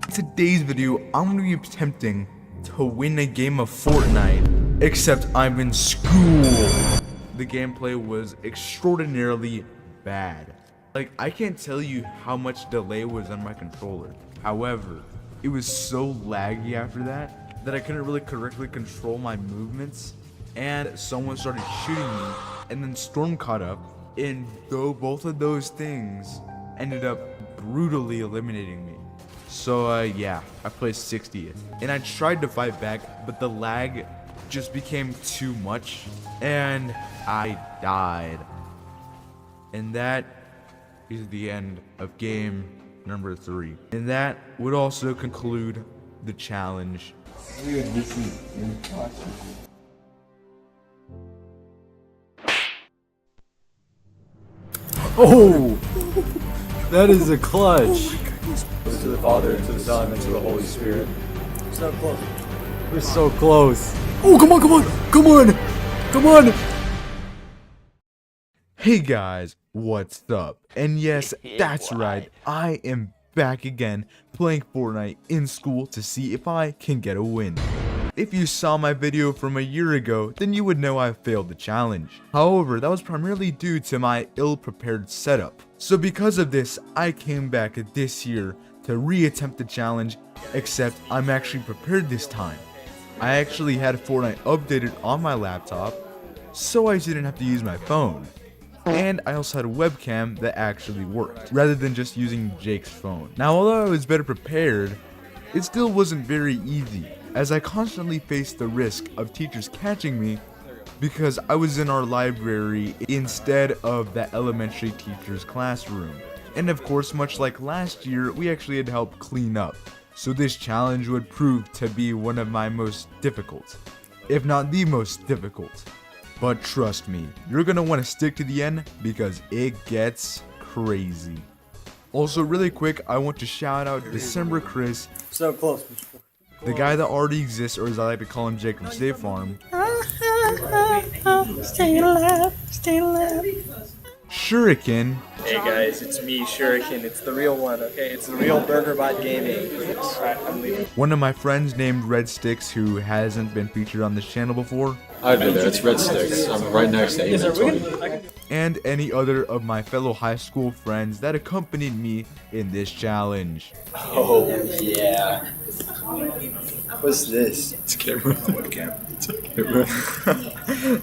In today's video, I'm going to be attempting to win a game of Fortnite, except I'm in school. The gameplay was extraordinarily bad. Like, I can't tell you how much delay was on my controller. However, it was so laggy after that I couldn't really correctly control my movements, and someone started shooting me, and then Storm caught up, and though both of those things ended up brutally eliminating me. So yeah, I placed 60th, and I tried to fight back, but the lag just became too much, and I died. And that is the end of game number 3. And that would also conclude the challenge. Dude, this is impossible. Oh! That is a clutch. To the Father, and to the Son, and to the Holy Spirit. So close. We're so close. Oh, come on, come on, come on, come on. Hey guys, what's up? And yes, that's right, I am back again playing Fortnite in school to see if I can get a win. If you saw my video from a year ago, then you would know I failed the challenge. However, that was primarily due to my ill-prepared setup. So because of this, I came back this year to re-attempt the challenge, except I'm actually prepared this time. I actually had Fortnite updated on my laptop, so I didn't have to use my phone. And I also had a webcam that actually worked, rather than just using Jake's phone. Now, although I was better prepared, it still wasn't very easy, as I constantly faced the risk of teachers catching me because I was in our library instead of the elementary teacher's classroom. And of course, much like last year, we actually had to help clean up. So this challenge would prove to be one of my most difficult, if not the most difficult. But trust me, you're gonna want to stick to the end because it gets crazy. Also, really quick, I want to shout out December Chris, So close. the guy that already exists, or as I like to call him, Jake from State Farm. Stay alive, stay alive. Shuriken. Hey guys, it's me, Shuriken. It's the real one, okay? It's the real BurgerBot Gaming. Alright, I'm leaving. One of my friends named Red Sticks, who hasn't been featured on this channel before. I'd be there. It's Red Sticks. I'm right next to Aiden and Tony. And any other of my fellow high school friends that accompanied me in this challenge. Oh, yeah. What's this? It's a camera. Webcam. It's a camera.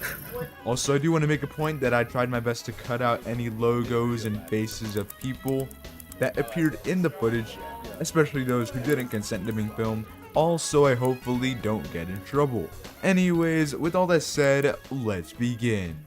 Also, I do want to make a point that I tried my best to cut out any logos and faces of people that appeared in the footage, especially those who didn't consent to being filmed. Also, I hopefully don't get in trouble. Anyways, with all that said, let's begin.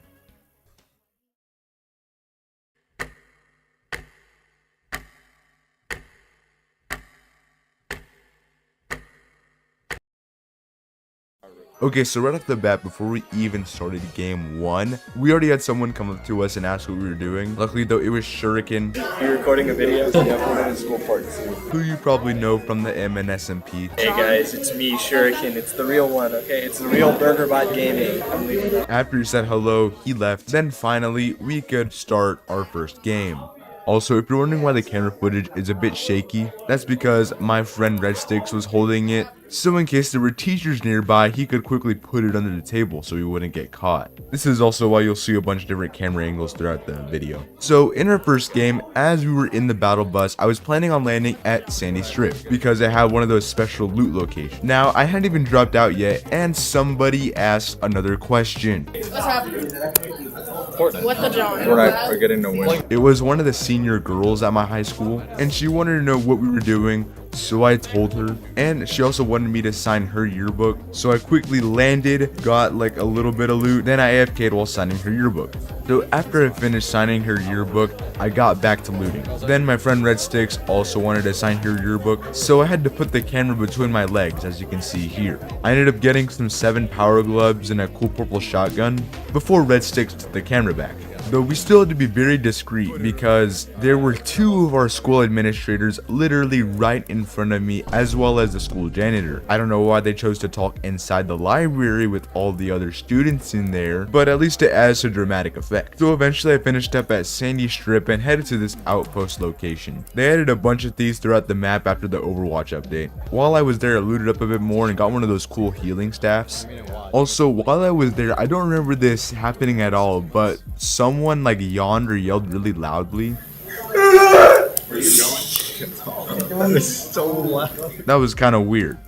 Okay, so right off the bat, before we even started game 1, we already had someone come up to us and ask what we were doing. Luckily though, it was Shuriken, You're recording a video? Yeah, we're in school parts. who you probably know from the MNSMP. Hey guys, it's me, Shuriken. It's the real one, okay? It's the real BurgerBot Gaming. I'm leaving. After he said hello, he left. Then finally, we could start our first game. Also, if you're wondering why the camera footage is a bit shaky, that's because my friend Red Sticks was holding it, so in case there were teachers nearby, he could quickly put it under the table so he wouldn't get caught. This is also why you'll see a bunch of different camera angles throughout the video. So in our first game, as we were in the battle bus, I was planning on landing at Sandy Strip because I had one of those special loot locations. Now, I hadn't even dropped out yet, and somebody asked another question. What's happening? Fortnite. What the John? Fortnite, we're getting to win. It was one of the senior girls at my high school, and she wanted to know what we were doing, so I told her, and she also wanted me to sign her yearbook, so I quickly landed, got like a little bit of loot, then I AFK'd while signing her yearbook. So after I finished signing her yearbook, I got back to looting. Then my friend Red Sticks also wanted to sign her yearbook, so I had to put the camera between my legs, as you can see here. I ended up getting some 7 power gloves and a cool purple shotgun before Red Sticks took the camera back. though we still had to be very discreet because there were two of our school administrators literally right in front of me, as well as the school janitor. I don't know why they chose to talk inside the library with all the other students in there, but at least it adds to dramatic effect. So eventually I finished up at Sandy Strip and headed to this outpost location. They added a bunch of thieves throughout the map after the Overwatch update. While I was there, I looted up a bit more and got one of those cool healing staffs. Also, while I was there, I don't remember this happening at all, but someone like yawned or yelled really loudly. That was kind of weird.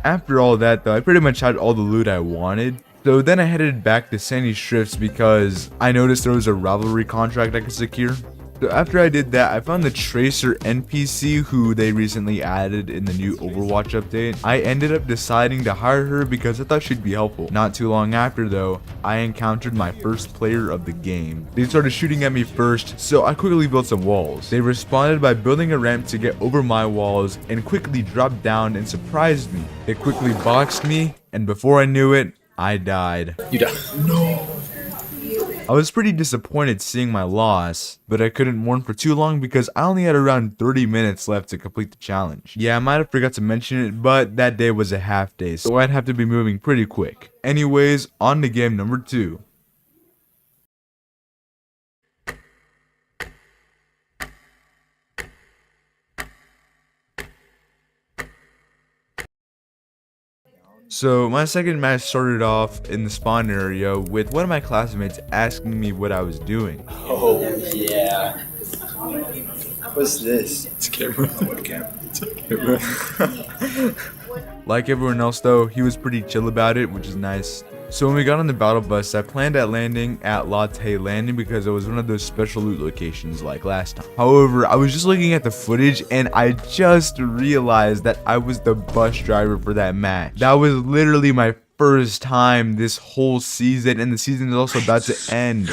After all that though, I pretty much had all the loot I wanted. So then I headed back to Sandy Strips because I noticed there was a rivalry contract I could secure. So after I did that, I found the Tracer NPC who they recently added in the new Overwatch update. I ended up deciding to hire her because I thought she'd be helpful. Not too long after though, I encountered my first player of the game. They started shooting at me first, so I quickly built some walls. They responded by building a ramp to get over my walls and quickly dropped down and surprised me. They quickly boxed me, and before I knew it, I died. You died. I was pretty disappointed seeing my loss, but I couldn't mourn for too long because I only had around 30 minutes left to complete the challenge. Yeah, I might have forgot to mention it, but that day was a half day, so I'd have to be moving pretty quick. Anyways, on to game number 2. So my second match started off in the spawn area with one of my classmates asking me what I was doing. Oh, yeah. What's this? It's a camera. Webcam. It's a camera. Like everyone else though, he was pretty chill about it, which is nice. So when we got on the battle bus, I planned at landing at Latte Landing because it was one of those special loot locations like last time. However, I was just looking at the footage and I just realized that I was the bus driver for that match. That was literally my first time this whole season, and the season is also about to end.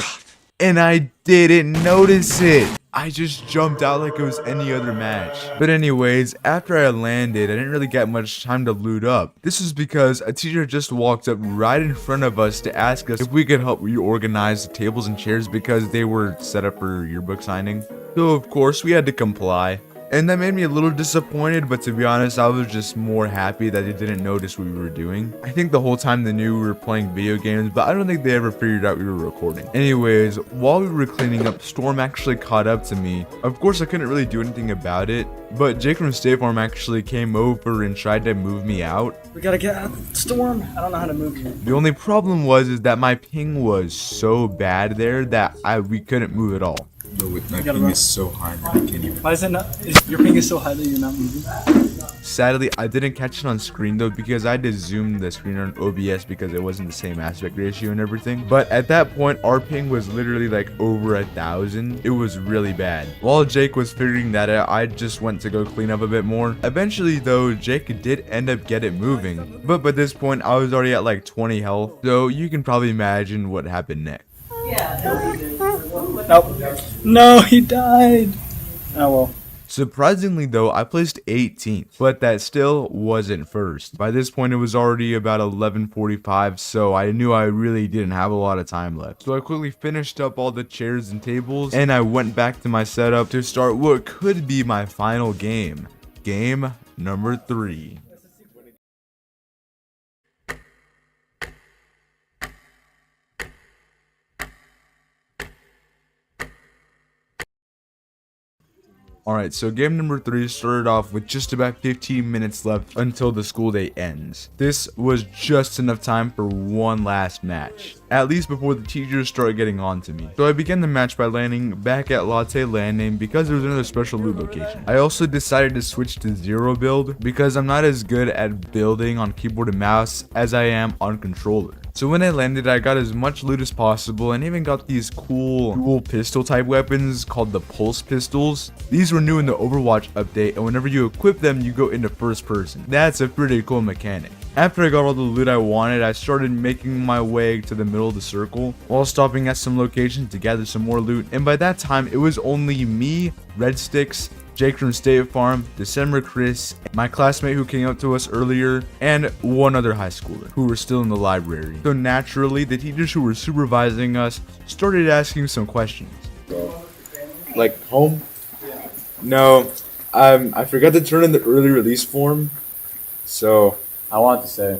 And I didn't notice it. I just jumped out like it was any other match. But anyways, after I landed, I didn't really get much time to loot up. This was because a teacher just walked up right in front of us to ask us if we could help reorganize the tables and chairs because they were set up for yearbook signing. So of course we had to comply. And that made me a little disappointed, but to be honest, I was just more happy that they didn't notice what we were doing. I think the whole time they knew we were playing video games, but I don't think they ever figured out we were recording. Anyways, while we were cleaning up, Storm actually caught up to me. Of course, I couldn't really do anything about it, but Jake from State Farm actually came over and tried to move me out. We gotta get out. Storm. I don't know how to move you. The only problem is that my ping was so bad there that we couldn't move at all. No, with my gotta ping run. is so high that I can't even. Why is it not? Your ping is so high that you're not moving. Sadly, I didn't catch it on screen though because I had to zoom the screen on OBS because it wasn't the same aspect ratio and everything. But at that point, our ping was literally like over 1,000. It was really bad. While Jake was figuring that out, I just went to go clean up a bit more. Eventually though, Jake did end up get it moving. But by this point, I was already at like 20 health. So you can probably imagine what happened next. Nope. No, he died. Oh well. Surprisingly though, I placed 18th, but that still wasn't first. By this point, it was already about 11:45, so I knew I really didn't have a lot of time left. So I quickly finished up all the chairs and tables, and I went back to my setup to start what could be my final game. Game number 3. Alright, so game number 3 started off with just about 15 minutes left until the school day ends. This was just enough time for one last match, at least before the teachers started getting on to me. So I began the match by landing back at Latte Landing because there was another special loot location. I also decided to switch to zero build because I'm not as good at building on keyboard and mouse as I am on controller. So when I landed, I got as much loot as possible and even got these cool dual pistol type weapons called the pulse pistols. These were new in the Overwatch update, and whenever you equip them, you go into first person. That's a pretty cool mechanic. After I got all the loot I wanted, I started making my way to the middle of the circle while stopping at some locations to gather some more loot, and by that time it was only me, Red Sticks, Jake from State Farm, December Chris, my classmate who came up to us earlier, and one other high schooler who were still in the library. So naturally, the teachers who were supervising us started asking some questions. Like home? No, I forgot to turn in the early release form. So I want to say.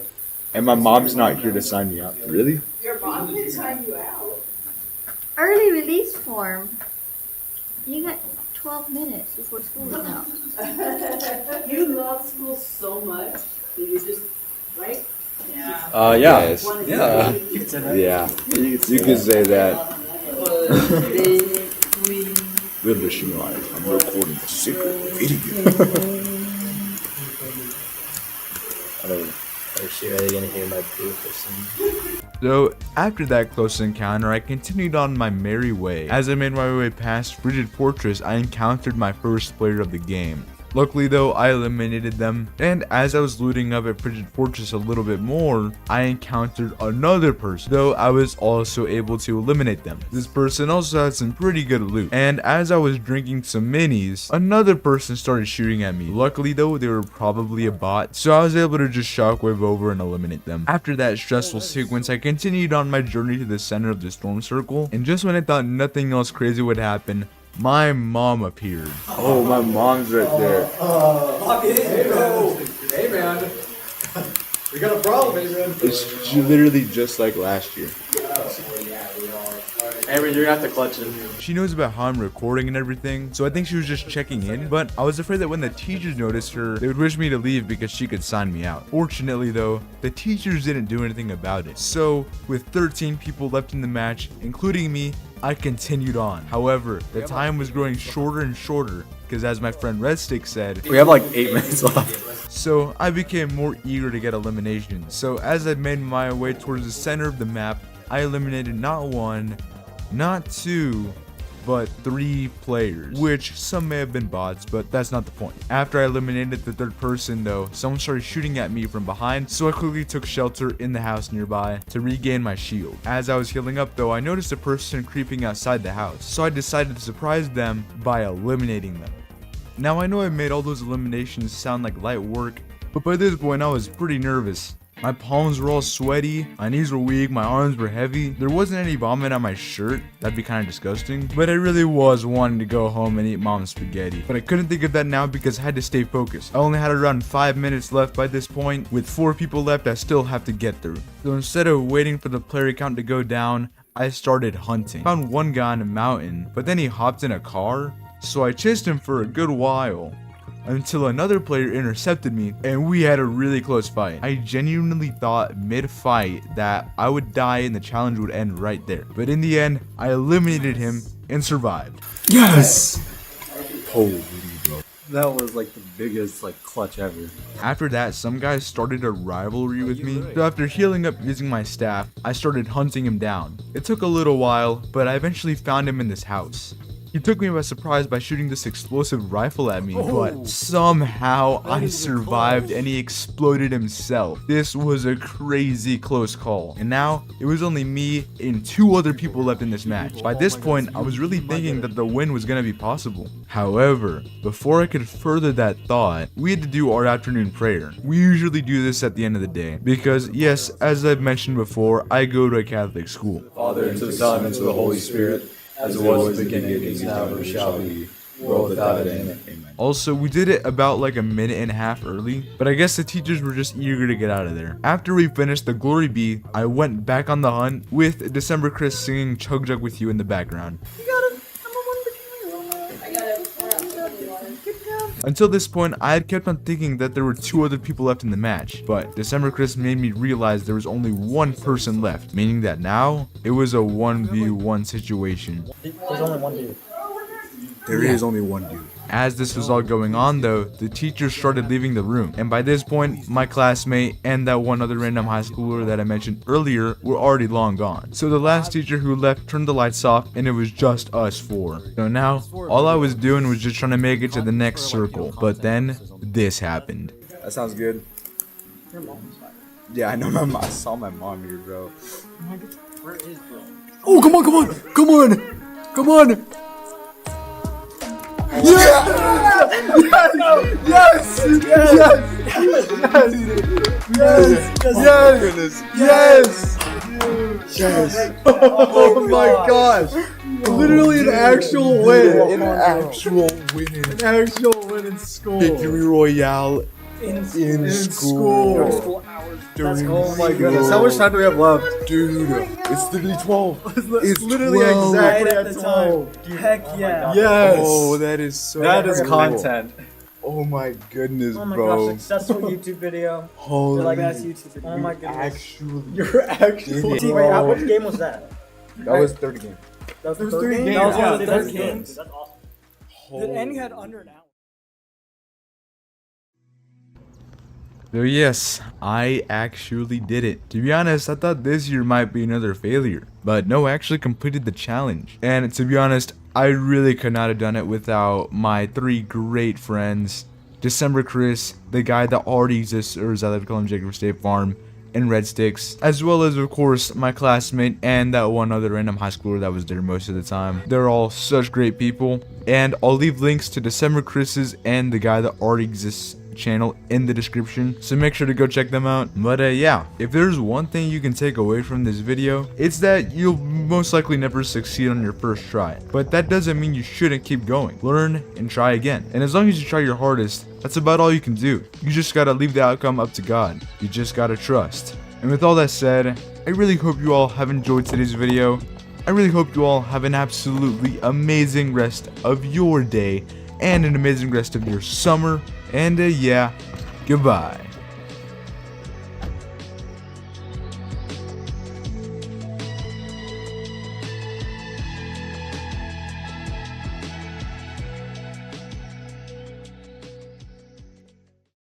and my mom's not here to sign me out. Really? Your mom can sign you out. Early release form. You got 12 minutes before school is out. You love school so much that you just, right? Yeah. Yes. Want to Yeah. Yeah. You could say that. We're listening live. I'm recording a secret video. Are you really gonna hear my beautiful sing? So after that close encounter, I continued on my merry way. As I made my way past Frigid Fortress, I encountered my first player of the game. Luckily though, I eliminated them, and as I was looting up at Frigid Fortress a little bit more, I encountered another person, though I was also able to eliminate them. This person also had some pretty good loot, and as I was drinking some minis, another person started shooting at me. Luckily though, they were probably a bot, so I was able to just shockwave over and eliminate them. After that stressful sequence, I continued on my journey to the center of the storm circle, and just when I thought nothing else crazy would happen, my mom appeared. Oh, my mom's right there. Hey man, we got a problem, hey man. It's literally just like last year. Aaron, you're gonna have to clutch it. She knows about how I'm recording and everything, so I think she was just checking in, but I was afraid that when the teachers noticed her, they would wish me to leave because she could sign me out. Fortunately though, the teachers didn't do anything about it. So, with 13 people left in the match, including me, I continued on. However, the time was growing shorter and shorter, because as my friend Redstick said, We have like 8 minutes left. so I became more eager to get eliminations. So as I made my way towards the center of the map, I eliminated not one, not two, but 3 players, which some may have been bots, but that's not the point. After I eliminated the third person though, someone started shooting at me from behind, so I quickly took shelter in the house nearby to regain my shield. As I was healing up though, I noticed a person creeping outside the house, so I decided to surprise them by eliminating them. Now I know I made all those eliminations sound like light work, but by this point I was pretty nervous. My palms were all sweaty, my knees were weak, my arms were heavy. There wasn't any vomit on my shirt, that'd be kinda disgusting. But I really was wanting to go home and eat mom's spaghetti. But I couldn't think of that now because I had to stay focused. I only had around 5 minutes left by this point. With 4 people left, I still have to get through. So instead of waiting for the player count to go down, I started hunting. Found one guy on a mountain, but then he hopped in a car, so I chased him for a good while, until another player intercepted me and we had a really close fight. I genuinely thought mid-fight that I would die and the challenge would end right there. But in the end, I eliminated him and survived. Yes! Holy bro. That was like the biggest like clutch ever. After that, some guys started a rivalry with me. So after healing up using my staff, I started hunting him down. It took a little while, but I eventually found him in this house. He took me by surprise by shooting this explosive rifle at me, but somehow I survived and he exploded himself. This was a crazy close call. And now, it was only me and 2 other people left in this match. By this point, I was really thinking that the win was gonna be possible. However, before I could further that thought, we had to do our afternoon prayer. We usually do this at the end of the day, because yes, as I've mentioned before, I go to a Catholic school. Father, and to the Son, and to the Holy Spirit, as it was in the beginning, is now, and shall be, world without end. Amen. Also, we did it about like a minute and a half early, but I guess the teachers were just eager to get out of there. After we finished the Glory Be, I went back on the hunt with December Chris singing Chug Jug with You in the background. Until this point, I had kept on thinking that there were 2 other people left in the match, but December Chris made me realize there was only 1 person left, meaning that now, it was a 1v1 situation. There's only one dude. There is only one dude. As this was all going on though, the teachers started leaving the room, and by this point, my classmate and that one other random high schooler that I mentioned earlier were already long gone. So the last teacher who left turned the lights off and it was just us 4. So now, all I was doing was just trying to make it to the next circle, but then, this happened. That sounds good. Your mom's fine. Yeah, I know my mom. I saw my mom here, bro. Where is bro? Oh, come on, come on, come on, come on! Oh my gosh! Literally an actual win. An actual win in An actual win in school. Victory Royale in school. School hours. During Oh my goodness! How much time do we have left? Dude, it's literally 12. It's literally 12. exactly Right at at the 12. Heck yeah. Yes. Oh, that is so That is cool. content. Oh my goodness, Oh my bro. gosh, successful YouTube video. Holy. They're like, that's YouTube video. Oh my goodness. Actually. You're actually. Wait, which game was that? That was third game. That was It was the third three game? games. That was one Yeah, of the third third game. games. That's awesome. And you had under an hour. So yes, I actually did it. To be honest, I thought this year might be another failure, but no, I actually completed the challenge. And to be honest, I really could not have done it without my 3 great friends, December Chris, the guy that already exists, or as I like to call him, Jacob State Farm, and Red Sticks, as well as of course my classmate and that one other random high schooler that was there most of the time. They're all such great people, and I'll leave links to December Chris's and the guy that already exists channel in the description, so make sure to go check them out. But yeah, if there's one thing you can take away from this video, it's that you'll most likely never succeed on your first try, but that doesn't mean you shouldn't keep going. Learn and try again, and as long as you try your hardest, that's about all you can do. You just gotta leave the outcome up to God. You just gotta trust. And with all that said, I really hope you all have enjoyed today's video. I really hope you all have an absolutely amazing rest of your day and an amazing rest of your summer. And yeah, goodbye.